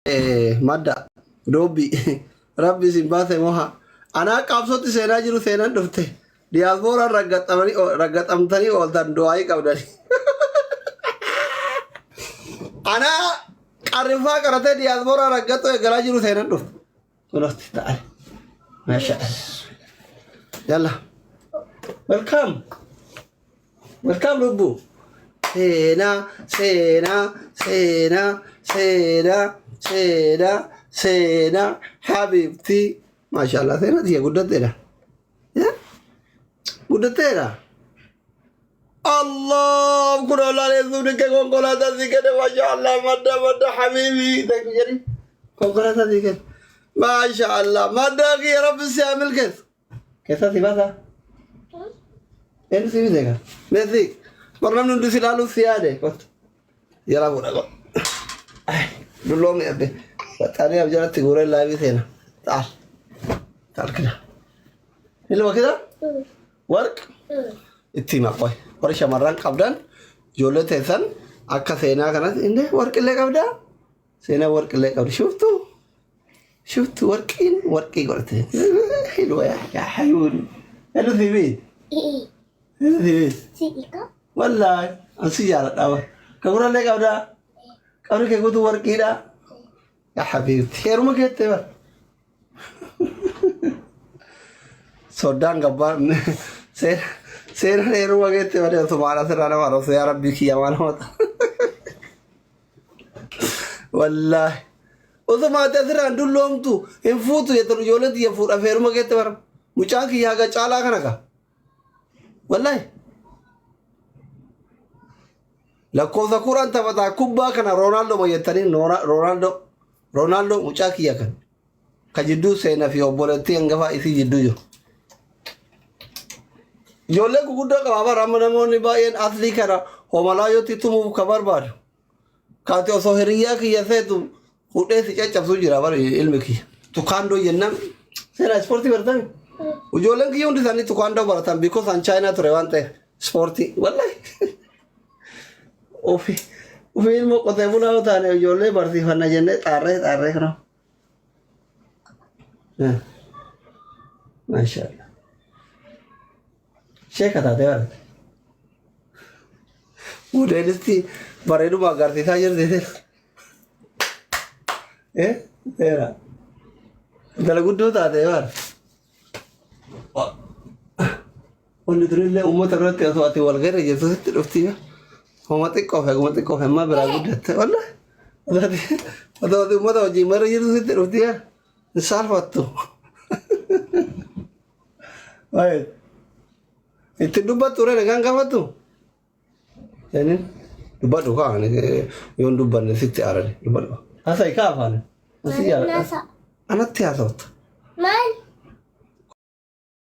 مادة دوبي ربي سباته موها أنا كابسوتي سينا جرو سينا دفته diaspora ragat amtani oltan doai kabdani ana arifa karate diaspora ragato egala jiru seenan duf kunosti ta'al masha Allah yalla welcome lubu sena sena sena sena sena sena habibti masha Allah sena dia guddatera ya guddatera Allah kuna la lezu ke konkolata zikene masha Allah madda habibi takjari konkolata zikene masha Allah madda ki ya rabbi se amil कैसा थी बात ऐसे भी देगा वैसे वरना नूडल सिलालू सिया दे कुछ जरा बोला को डुलो में अबे पता नहीं अब जरा तिगुरे लाइव थे ना ताल किना ये लो किधर वर्क इतनी माँ कोई और शमरान कब्डन जोले थे सन आका सेना करना इन्हें वर्क ले कब्डा सेना वर्क ले कब्ड شفت وركين قلت حلوة يا حيون هلو في بيت هلو في بيت والله السيارة دابا كبر لك أبدا كبر كي قلت وركين يا حبيبتي خير ما كنت بقى سودان قبار سير خير ما كنت بقى سبحان سرانا مارو يا ربي كي أمان هوتا والله وذا ما تدري عن دلهم تو يفوتوا يترجولت يفوت أفير ما كده برا مچان كي ياغا چالا كنكا والله لكو ذكر أنت بتا كوبا كنا رونالدو ما يترين رونالدو مچا كي يكن كجدو سينا في أبولتي أنغفا إسي جدو جو جولة كودا كبابا رامنامو نباين أصلي كنا همالايو تيتو خبر بار كاتيو سوهريا كي يسيتو udah sih cacap suju rabar ilmu ki tukando yenam sera sporti bertan ujolan ki yung disani tukando bertan because an China terewante sporti wallahi ofi ilmu kota mula utane ujole berarti fana jenne tare kano masya Allah saya kata dewan udah ini baru magar sih saja deh तेरा दलगुड्डू था देवर उन्हें उम्मत रखते हैं तो आती वाल गए ये तो तरफ्ती है हम कॉफे माँ बराबर देते वाला उम्मत हो जी मरे ये तो तरफ्ती है साल बात तो भाई इतने डुब्बा तुरे लगा क्या बात तो यानी डुब्बा ढुका आने यों डुब्बा ने सिक्ते आ रहे Dubba Asa ikaw ano? Anak tiya sot. Man.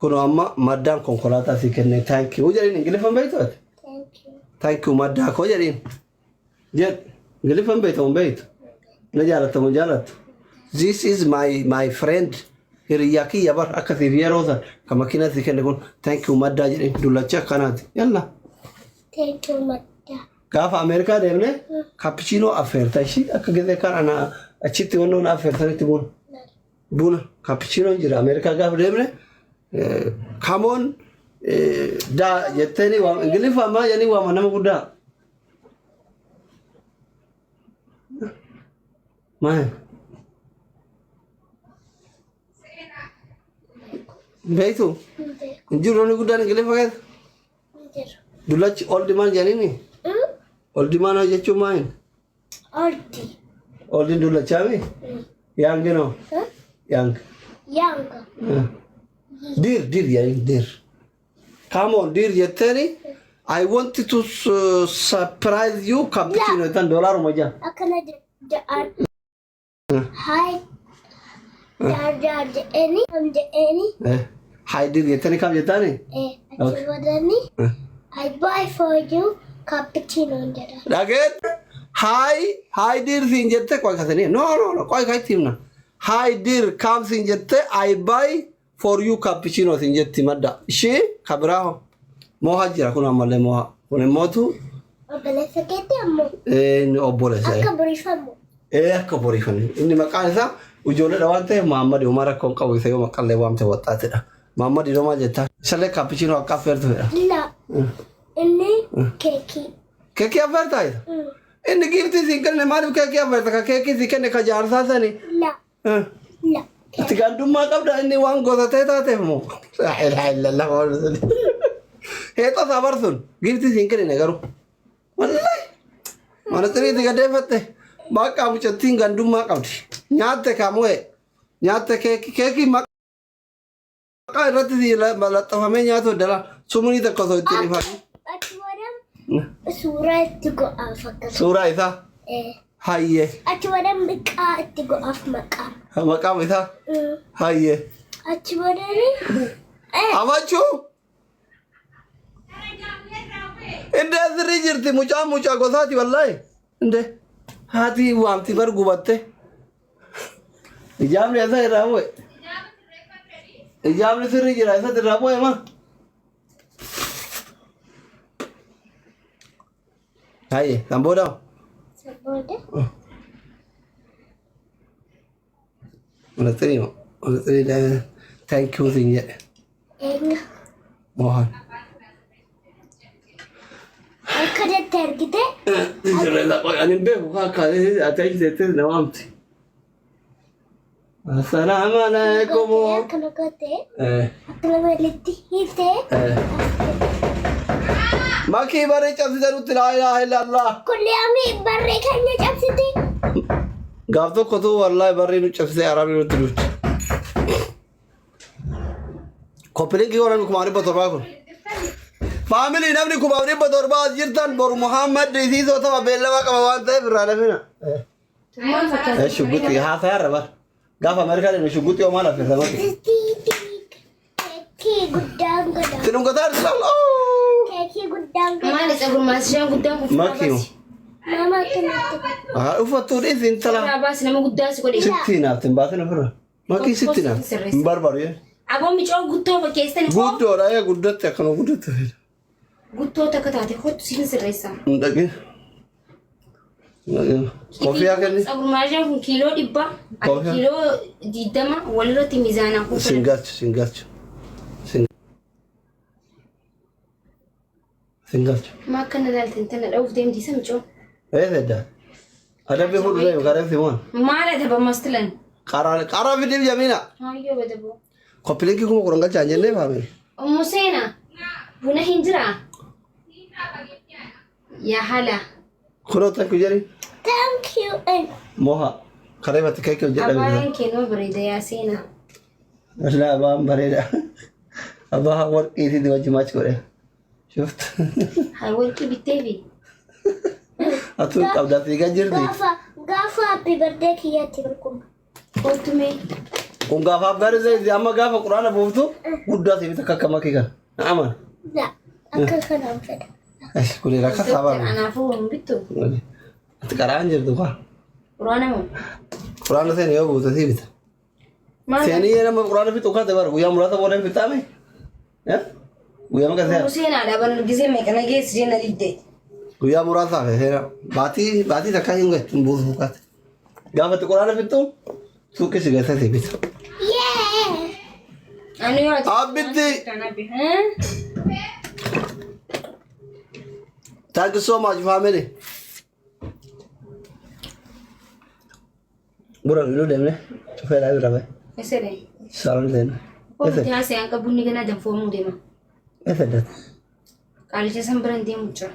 Kuno amma madam konkolata si kenne thank you. Ujarin Ingilifan ba ito? Thank you madam ko ujarin. Jet Ingilifan ba ito mo ba ito? Najalat. This is my friend. Hiriyaki yabar akasi viyarosa kamakina si kenne kun thank you madam ujarin dulacha kanat. Yalla. Thank you madam. كاف أمريكا دهمنا كابتشينو أفير تاشي أكيد كان أنا أشيت ونون أفير ثاني تبون بونا كابتشينو جرا أمريكا كاف دهمنا كامون دا يتني وام إنجليز فما يعني وام أنا مقودا ما بيتو إنجيلوني قودا إنجليز فقط دولتش all demand جانيني All di mana aja cumain? All di dulu cawi? Yang gino? Yang. Dir. Come on, dir yeteri. I wanted to surprise you. Cappuccino itu $1 aja. Akan ada Hi. Ada ini. Hi dir yeteri kam yetani? Okay. I buy for you. Cappuccino jara. Daget. Hi dear sinjette koi khate nahi. No. Koi khai thim na. Hi dear come sinjette I buy for you cappuccino sinjette madda. She khabra ho. Moha jira kuna malle moha. Kune motu. Obole sakete ammo. Obole sai. Akka buri fammo. akka boriifani inni maqaan isaa ijoolleedha waan ta'eef Muhammad Umar akka qabu isa yoo maqallee waamte waxaatidha. Muhammad Iroma jettaa shalee kaappuchiinoo akka affeertu fedha. La. Inni keekii. Keekii affeertaa jira. Inni giiftii siin kenne maaliif keekii affeerta ka keekii siin kenne ka jaarsaa sani. La. La. Itti gandummaa qabda inni waan gosa ta'e taateef moo. Ilaallallah waan heexoo sabarsuun giiftii siin kenne garuu. Wallahi. Mana sirriitti gadeeffatte. Bakka mucattiin gandummaa qabdi. Nyaatte kaamu'e. Nyaatte keekii maqaa irratti laxxafamee nyaatu dala sumurii tokko osoo ittiin ifanii. Ati wadam suuraa itti go'aaf akkasuma. Suuraa isaa? Hayyee. Ati wadam biqaa itti go'aaf maqaa. Maqaan isaa? Hayyee. Ati wadani. Amachuu? Indee sirrii jirti mucaa gosaati wallahi. Indee haati waamti bar gubatte. Ijaabni isa irraa bu'e. Ijaabni sirrii jira isa irraa bu'e ma. Hayyee kan booda. Sabooda. Mana thank you siin jedhe. Eenyu. Mohan. Akka jettee argite. Ani hin beeku akka ati jettee na waamti. Assalaamu alaikum. Akkana gootee. Akkana walitti hiitee. Makii baree cabsite nutti laa ilaaha illallah. Kullee amii barree keenya cabsite. Gaaf tokkotu wallahi barree nu cabsite arabii nutti duuti. Koppilinkii warra kumaanii botorbaa kun. Faamilii namni kumaanii botorbaa as jirtan boru Muhammad isiisoo tapha beellama qaba waan ta'eef irraa lafina. Shugguxii haasaa yarra bara. Gaafa Ameerikaa deemne shugguxii homaa lafirra maqi. Keekii guddaan godha. Tinungataa dhiisalla. Keekii guddaan godha. Maali tsagurmaasishaan guddaan kun Makiimu. Mama kanatti. Uffattuu dhiisi intala. baas nama guddaa si godhe. Sitti naaf hin baatin ofirra. Makii sitti naaf. Hin barbaadu yee. Aboo micoo guttoo fakkeessani koo Guddoodha yaa guddatti akkana guddatti fayyada. guttoo takka taate kootu siin sirreessa. Hin dhaqin. Kofiyaa kenni. Tsagurmaasishaan kun kiiloo 100 Koofii. kiiloo 20 walirratti miizaanaa kun Singachu. maa akkana ilaalteen tana dha'uuf deemtiisa micoo. Eesedda. Adabbii fuudhu deemu kareef Simon. Maal adaba mastilan? Qaraa fidiif jamiina. Hayyoo badaboo. Koppilinkii kuma kuran galchaa hin jennee faamee. Ommo seena buna hin jiraa? Yaa hala. Kunoo takku jedhi. Thank you. And Moha. Kareefatti keekii hojjedha. Abaayeen kennuu bareeda yaa seena. Wallaahi abaan bareeda. Abaa warqiitii wajji maachi godhe. Shuftu. Haa warqii bitteefi. Atu qabdaa fiigaa jirti. gaafa happy birthday kiyyaatti barkuma. Kootumee. Kun gaafaaf gaarii zayiti amma gaafa quraana buuftu guddaa siif takka akka makii kana. Aman. La. Akka kanaan fedha. Kuni rakka sabaa. Anaafuu hin bittu. Ati qaraan jirtu kwa. Quraana moo? Quraana seenii yoo buute sii bita. Maal? Seenii nama quraana fixu kaate bara guyyaa muraasa booda hin fixaame. Guyyaa maka seera. Seenaadha ban gisee meeqana geessi jenna didde. Guyyaa muraasaaf seera. Baatii takka hin gahe hin buusu kaate. Gaafa itti quraana fixu suuqii si geessa sii bita. Yeah. Ani yoo ati. Abbitti. Thank you so much family. Bura dulu demne. Cufee laa bira bahe. Esedee. Saalon deena. Koomiti haasee akka bunni ganaa danfoomuu deema. Eseddat. Qaalicha san biran deemu jira.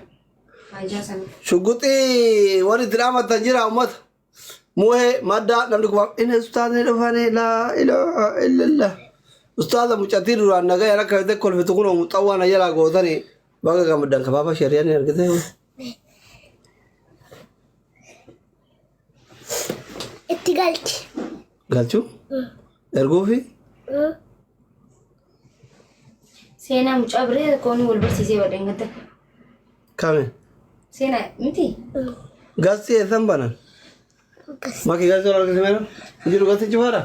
Haajaa sana. Shugguxii warri itti dhaammatan jira uummata. Muhee maddaa namni kuma inni ustaazni dhufanii laa ilaaha illallah. Ustaaza mucattii duraan nagaa akka ta'e kolfitu kun muuxawwaan jalaa gootanii bakka gammaddan kabaaba shari'aan ni argite. Itti galchi. Galchuu? Erguufi? Seenaa mucaa biree kooni wal barsiisee wadeen gata. Kame? Seenaa miti. Gasti eessan banan? Maki gasti wal argite meera? Jiru gasti cufaadha?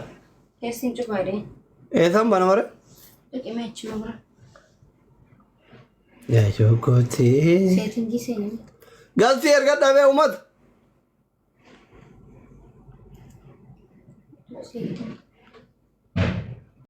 Keessin cufaadee. Eessan bana mare? Dhaqee achuma bira. Yaa shoggootee. Seetiin giseenaa. Gasti erga dhabee uummata. Sì.